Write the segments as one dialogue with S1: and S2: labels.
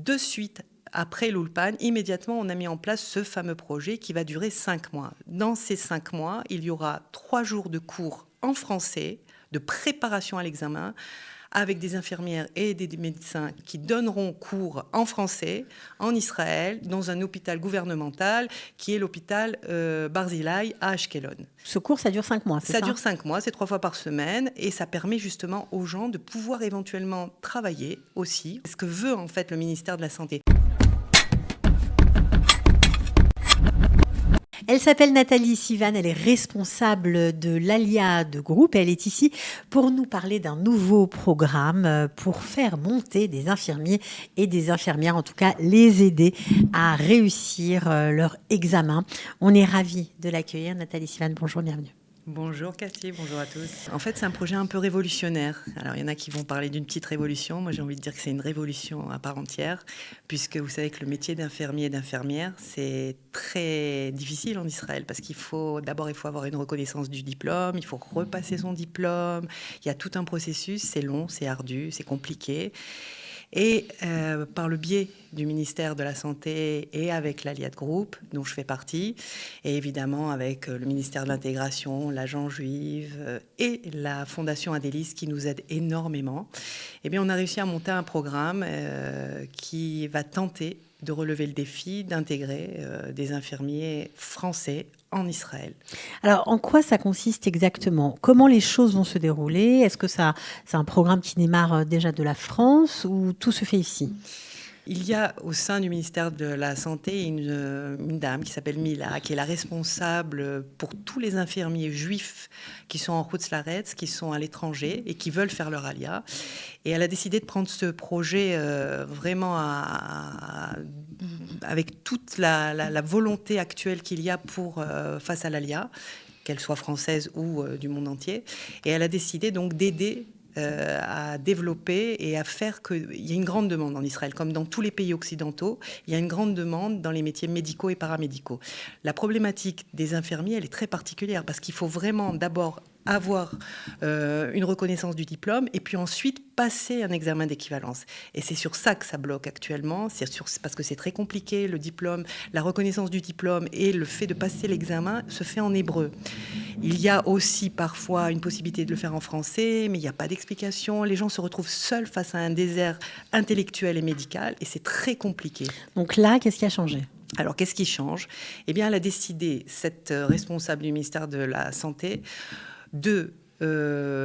S1: de suite, après l'Ulpan, immédiatement, on a mis en place ce fameux projet qui va durer 5 mois. Dans ces 5 mois, il y aura 3 jours de cours en français, de préparation à l'examen, avec des infirmières et des médecins qui donneront cours en français, en Israël, dans un hôpital gouvernemental, qui est l'hôpital Barzilai à Ashkelon.
S2: Ce cours, ça dure 5 mois, c'est ça ?
S1: Ça dure 5 mois, c'est 3 fois par semaine, et ça permet justement aux gens de pouvoir éventuellement travailler aussi, ce que veut en fait le ministère de la Santé.
S2: Elle s'appelle Nathalie Sivan, elle est responsable de l'Aliad Group et elle est ici pour nous parler d'un nouveau programme pour faire monter des infirmiers et des infirmières, en tout cas les aider à réussir leur examen. On est ravis de l'accueillir. Nathalie Sivan, bonjour, bienvenue.
S1: Bonjour Cathy, bonjour à tous. En fait, c'est un projet un peu révolutionnaire. Alors, il y en a qui vont parler d'une petite révolution. Moi, j'ai envie de dire que c'est une révolution à part entière, puisque vous savez que le métier d'infirmier et d'infirmière, c'est très difficile en Israël, parce il faut avoir une reconnaissance du diplôme, il faut repasser son diplôme. Il y a tout un processus, c'est long, c'est ardu, c'est compliqué. Et par le biais du ministère de la Santé et avec l'Aliad Group, dont je fais partie, et évidemment avec le ministère de l'Intégration, l'Agence juive et la Fondation Adélis qui nous aide énormément, eh bien, on a réussi à monter un programme qui va tenter de relever le défi d'intégrer des infirmiers français en Israël.
S2: Alors, en quoi ça consiste exactement ? Comment les choses vont se dérouler ? Est-ce que c'est un programme qui démarre déjà de la France ou tout se fait ici ?
S1: Il y a au sein du ministère de la Santé une dame qui s'appelle Mila, qui est la responsable pour tous les infirmiers juifs qui sont en Chutz La'aretz, qui sont à l'étranger et qui veulent faire leur alia. Et elle a décidé de prendre ce projet vraiment avec toute la volonté actuelle qu'il y a face à l'alia, qu'elle soit française ou du monde entier. Et elle a décidé donc d'aider à développer et à faire qu'il y a une grande demande en Israël, comme dans tous les pays occidentaux, il y a une grande demande dans les métiers médicaux et paramédicaux. La problématique des infirmiers, elle est très particulière parce qu'il faut vraiment d'abord avoir une reconnaissance du diplôme et puis ensuite passer un examen d'équivalence. Et c'est sur ça que ça bloque actuellement, parce que c'est très compliqué, le diplôme, la reconnaissance du diplôme et le fait de passer l'examen se fait en hébreu. Il y a aussi parfois une possibilité de le faire en français, mais il n'y a pas d'explication. Les gens se retrouvent seuls face à un désert intellectuel et médical et c'est très compliqué.
S2: Donc là, qu'est-ce qui a changé ?
S1: Alors, qu'est-ce qui change ? Eh bien, elle a décidé, cette responsable du ministère de la Santé,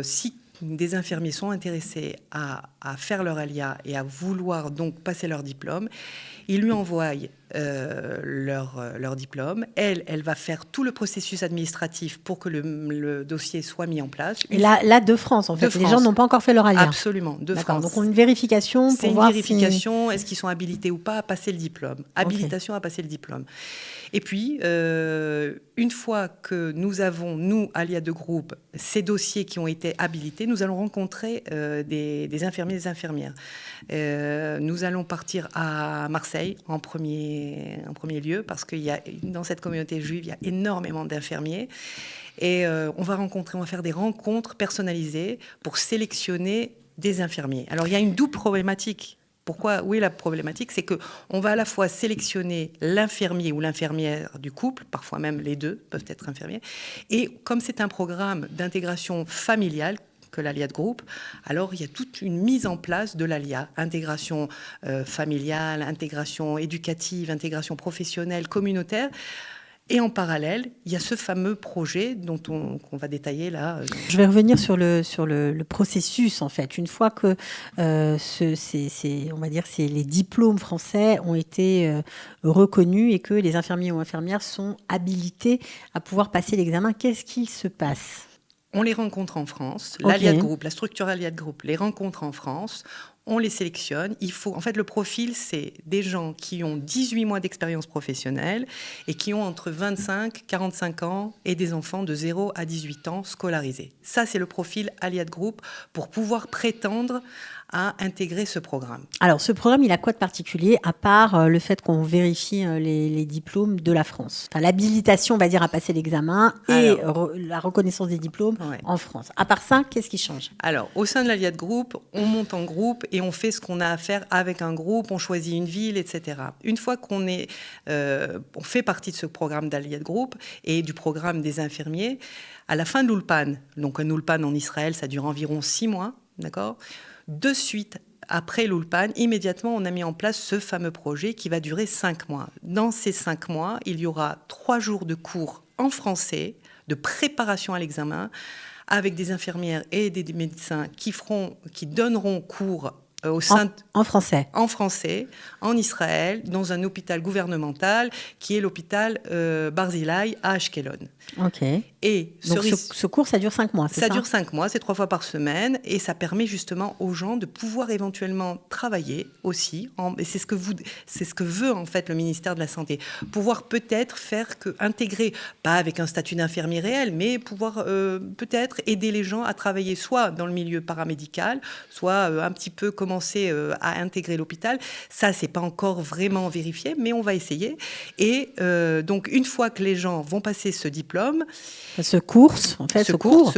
S1: si des infirmiers sont intéressés à faire leur alia et à vouloir donc passer leur diplôme, ils lui envoient leur diplôme. Elle va faire tout le processus administratif pour que le dossier soit mis en place.
S2: Et là de France, en fait. Les gens n'ont pas encore fait leur alia.
S1: Absolument, de France.
S2: Donc, on a une vérification pour voir
S1: est-ce qu'ils sont habilités ou pas à passer le diplôme. Habilitation à passer le diplôme. Et puis, une fois que nous avons, nous, Aliad Group, ces dossiers qui ont été habilités, nous allons rencontrer des infirmiers et des infirmières. Nous allons partir à Marseille en premier lieu, parce qu'il y a, dans cette communauté juive, il y a énormément d'infirmiers. Et on va faire des rencontres personnalisées pour sélectionner des infirmiers. Alors, il y a une double problématique. Où est la problématique ? C'est qu'on va à la fois sélectionner l'infirmier ou l'infirmière du couple, parfois même les deux peuvent être infirmiers, et comme c'est un programme d'intégration familiale, que l'Aliad Group, alors il y a toute une mise en place de l'ALIA, intégration familiale, intégration éducative, intégration professionnelle, communautaire. Et en parallèle, il y a ce fameux projet qu'on va détailler là.
S2: Je vais revenir sur le processus, en fait. Une fois que on va dire, les diplômes français ont été reconnus et que les infirmiers ou infirmières sont habilités à pouvoir passer l'examen, qu'est-ce qu'il se passe ?
S1: On les rencontre en France. L'Aliad Group, la structure Aliad Group les rencontre en France. On les sélectionne. En fait, le profil, c'est des gens qui ont 18 mois d'expérience professionnelle et qui ont entre 25 et 45 ans et des enfants de 0 à 18 ans scolarisés. Ça, c'est le profil Aliad Group pour pouvoir prétendre à intégrer ce programme.
S2: Alors, ce programme, il a quoi de particulier, à part le fait qu'on vérifie les diplômes de la France? Enfin, l'habilitation, on va dire, à passer l'examen et la reconnaissance des diplômes en France. À part ça, qu'est-ce qui change?
S1: Alors, au sein de l'Aliade Group, on monte en groupe et on fait ce qu'on a à faire avec un groupe, on choisit une ville, etc. Une fois qu'on fait partie de ce programme d'Aliade Group et du programme des infirmiers, à la fin de l'Ulpan, donc un Ulpan en Israël, ça dure environ 6 mois, d'accord ? De suite, après l'Ulpan, immédiatement, on a mis en place ce fameux projet qui va durer 5 mois. Dans ces 5 mois, il y aura 3 jours de cours en français, de préparation à l'examen, avec des infirmières et des médecins qui donneront cours au sein
S2: en français.
S1: En français, en Israël, dans un hôpital gouvernemental qui est l'hôpital Barzilai à Ashkelon.
S2: Ok.
S1: Et
S2: donc ce cours, ça dure 5 mois, c'est ça?
S1: Ça dure 5 mois, c'est 3 fois par semaine, et ça permet justement aux gens de pouvoir éventuellement travailler aussi. Et c'est ce que veut en fait le ministère de la Santé, pouvoir peut-être intégrer, pas avec un statut d'infirmier réel, mais pouvoir peut-être aider les gens à travailler soit dans le milieu paramédical, soit un petit peu commencer à intégrer l'hôpital. Ça, c'est pas encore vraiment vérifié, mais on va essayer. Et donc une fois que les gens vont passer ce diplôme,
S2: ce cours, en fait,
S1: c'est un cours.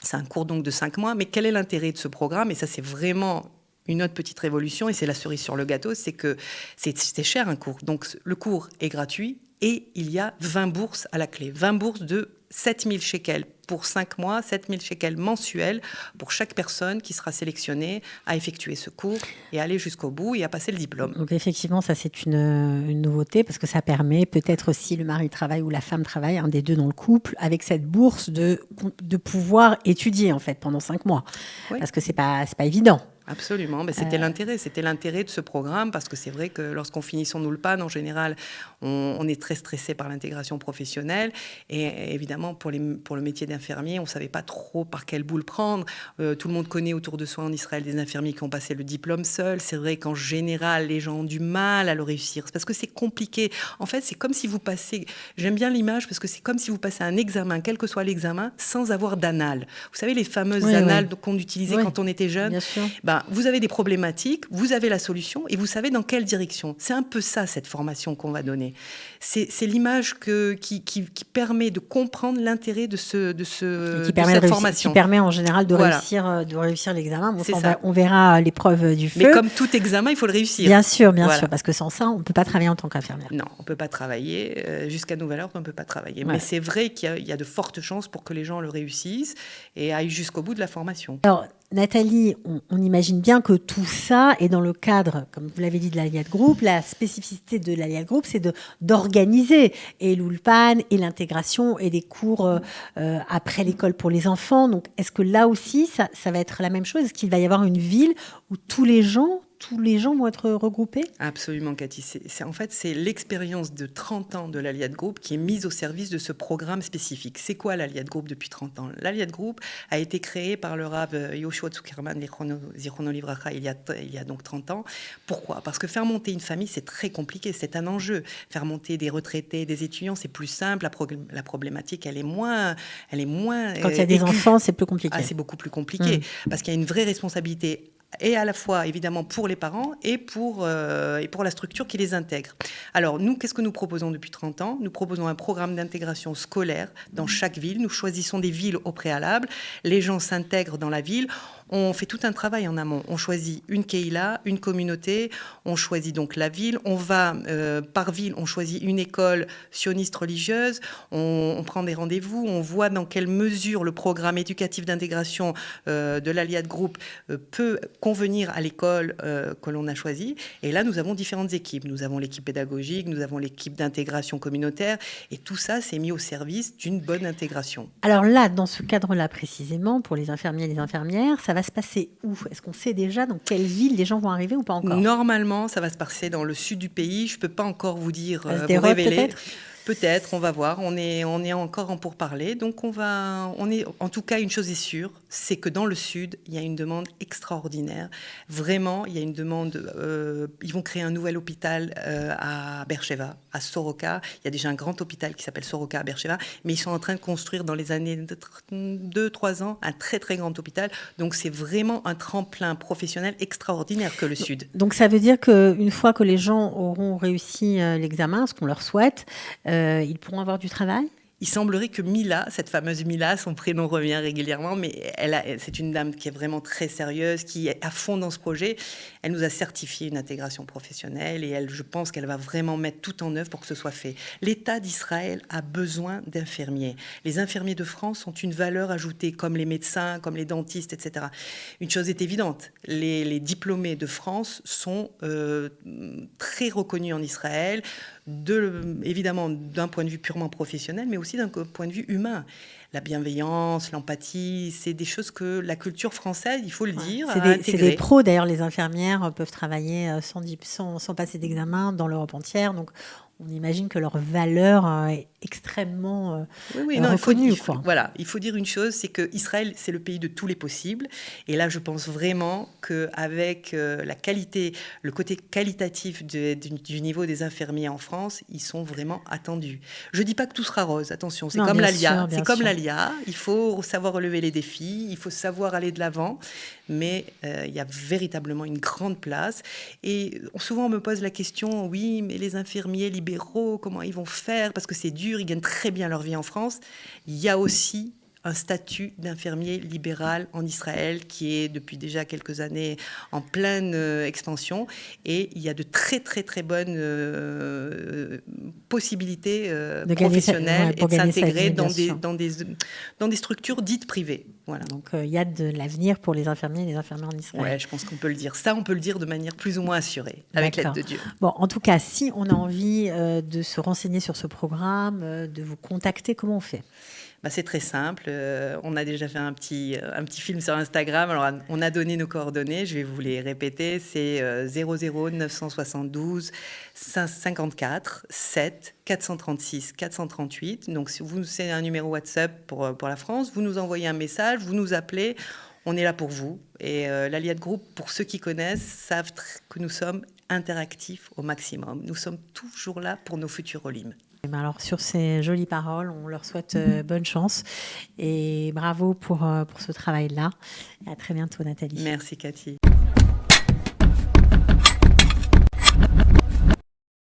S1: C'est un cours donc de 5 mois. Mais quel est l'intérêt de ce programme? Et ça, c'est vraiment une autre petite révolution, et c'est la cerise sur le gâteau, c'est que c'est cher un cours. Donc le cours est gratuit et il y a 20 bourses à la clé. 20 bourses de 7 000 shekels pour 5 mois, 7 000 shekels mensuels pour chaque personne qui sera sélectionnée à effectuer ce cours et aller jusqu'au bout et à passer le diplôme.
S2: Donc effectivement, ça c'est une nouveauté, parce que ça permet peut-être, si le mari travaille ou la femme travaille, un des deux dans le couple, avec cette bourse de pouvoir étudier en fait pendant 5 mois. Oui. Parce que c'est pas évident.
S1: Absolument, mais c'était l'intérêt de ce programme, parce que c'est vrai que lorsqu'on finit son Ulpan, en général, on est très stressé par l'intégration professionnelle, et évidemment pour le métier d'infirmier, on ne savait pas trop par quelle boule prendre. Tout le monde connaît autour de soi en Israël des infirmiers qui ont passé le diplôme seuls. C'est vrai qu'en général, les gens ont du mal à le réussir, parce que c'est compliqué. En fait, c'est comme si vous passez, j'aime bien l'image, parce que c'est comme si vous passez un examen, quel que soit l'examen, sans avoir d'annales. Vous savez, les fameuses annales qu'on utilisait quand on était jeune.
S2: Bien sûr.
S1: Vous avez des problématiques, vous avez la solution et vous savez dans quelle direction. C'est un peu ça, cette formation qu'on va donner. C'est l'image qui permet de comprendre l'intérêt de cette formation.
S2: Qui permet en général de réussir l'examen. Bon, on verra l'épreuve du feu.
S1: Mais comme tout examen, il faut le réussir.
S2: Bien sûr, parce que sans ça, on ne peut pas travailler en tant qu'infirmière.
S1: Non, on ne peut pas travailler. Jusqu'à nouvel ordre, on ne peut pas travailler. Ouais. Mais c'est vrai qu'il y a de fortes chances pour que les gens le réussissent et aillent jusqu'au bout de la formation.
S2: Alors, Nathalie, on imagine bien que tout ça est dans le cadre, comme vous l'avez dit, de l'Aliade Group. La spécificité de l'Aliade Group, c'est d'organiser et l'Ulpan et l'intégration et des cours après l'école pour les enfants. Donc, est-ce que là aussi, ça va être la même chose? Est-ce qu'il va y avoir une ville où tous les gens vont être regroupés?
S1: Absolument, Cathy. C'est l'expérience de 30 ans de l'Aliade Group qui est mise au service de ce programme spécifique. C'est quoi l'Aliade Group depuis 30 ans? L'Aliade Group a été créée par le Rav Yoshua Zuckerman Zichrono Livracha il y a donc 30 ans. Pourquoi? Parce que faire monter une famille, c'est très compliqué, c'est un enjeu. Faire monter des retraités, des étudiants, c'est plus simple. La problématique, elle est moins
S2: Quand il y a des enfants, c'est plus compliqué.
S1: C'est beaucoup plus compliqué, parce qu'il y a une vraie responsabilité, et à la fois, évidemment, pour les parents et pour la structure qui les intègre. Alors, nous, qu'est-ce que nous proposons depuis 30 ans? Nous proposons un programme d'intégration scolaire dans chaque ville. Nous choisissons des villes au préalable. Les gens s'intègrent dans la ville. On fait tout un travail en amont. On choisit une keïla, une communauté. On choisit donc la ville. On va, par ville, on choisit une école sioniste religieuse. On prend des rendez-vous. On voit dans quelle mesure le programme éducatif d'intégration de l'Aliade Group peut convenir à l'école que l'on a choisie. Et là, nous avons différentes équipes. Nous avons l'équipe pédagogique, nous avons l'équipe d'intégration communautaire. Et tout ça, c'est mis au service d'une bonne intégration.
S2: Alors là, dans ce cadre-là précisément, pour les infirmiers et les infirmières, ça va se passer où? Est-ce qu'on sait déjà dans quelle ville les gens vont arriver ou pas encore?
S1: Normalement, ça va se passer dans le sud du pays. Je ne peux pas encore vous dire,
S2: vous révéler. Peut-être
S1: Peut-être, on va voir. On est encore en pourparlers. Donc, en tout cas, une chose est sûre, c'est que dans le Sud, il y a une demande extraordinaire. Vraiment, il y a une demande. Ils vont créer un nouvel hôpital à Beersheva, à Soroka. Il y a déjà un grand hôpital qui s'appelle Soroka à Beersheva, mais ils sont en train de construire dans les années 2-3 ans un très, très grand hôpital. Donc, c'est vraiment un tremplin professionnel extraordinaire que le Sud.
S2: Donc, ça veut dire qu'une fois que les gens auront réussi l'examen, ce qu'on leur souhaite, ils pourront avoir du travail ?
S1: Il semblerait que Mila, cette fameuse Mila, son prénom revient régulièrement, mais c'est une dame qui est vraiment très sérieuse, qui est à fond dans ce projet. Elle nous a certifié une intégration professionnelle et je pense qu'elle va vraiment mettre tout en œuvre pour que ce soit fait. L'État d'Israël a besoin d'infirmiers. Les infirmiers de France ont une valeur ajoutée, comme les médecins, comme les dentistes, etc. Une chose est évidente, les diplômés de France sont très reconnus en Israël, évidemment d'un point de vue purement professionnel, mais aussi d'un point de vue humain. La bienveillance, l'empathie, c'est des choses que la culture française, il faut le dire, a intégrées.
S2: C'est des pros, d'ailleurs, les infirmières peuvent travailler sans passer d'examen dans l'Europe entière, donc on imagine que leur valeur est extrêmement reconnue.
S1: Voilà, il faut dire une chose, c'est qu'Israël, c'est le pays de tous les possibles. Et là, je pense vraiment qu'avec la qualité, le côté qualitatif du niveau des infirmiers en France, ils sont vraiment attendus. Je ne dis pas que tout sera rose, attention, c'est comme l'ALIA. C'est comme l'ALIA, il faut savoir relever les défis, il faut savoir aller de l'avant. Mais il y a véritablement une grande place. Et souvent, on me pose la question, oui, mais les infirmiers libéraux, comment ils vont faire ? Parce que c'est dur, ils gagnent très bien leur vie en France. Il y a aussi un statut d'infirmier libéral en Israël qui est depuis déjà quelques années en pleine expansion. Et il y a de très, très, très bonnes possibilités professionnelles et de s'intégrer dans des structures dites privées. Voilà.
S2: Donc, il y a de l'avenir pour les infirmiers et les infirmières en Israël.
S1: Oui, je pense qu'on peut le dire. Ça, on peut le dire de manière plus ou moins assurée, avec l'aide de Dieu.
S2: Bon, en tout cas, si on a envie de se renseigner sur ce programme, de vous contacter, comment on fait ?
S1: C'est très simple. On a déjà fait un petit film sur Instagram. Alors, on a donné nos coordonnées. Je vais vous les répéter. C'est 00 972 54 7 436 438. Donc, si c'est un numéro WhatsApp pour la France, vous nous envoyez un message, vous nous appelez. On est là pour vous. Et l'Aliat Group, pour ceux qui connaissent, savent que nous sommes interactifs au maximum. Nous sommes toujours là pour nos futurs Olim.
S2: Alors, sur ces jolies paroles, on leur souhaite bonne chance et bravo pour ce travail-là. Et à très bientôt, Nathalie.
S1: Merci, Cathy.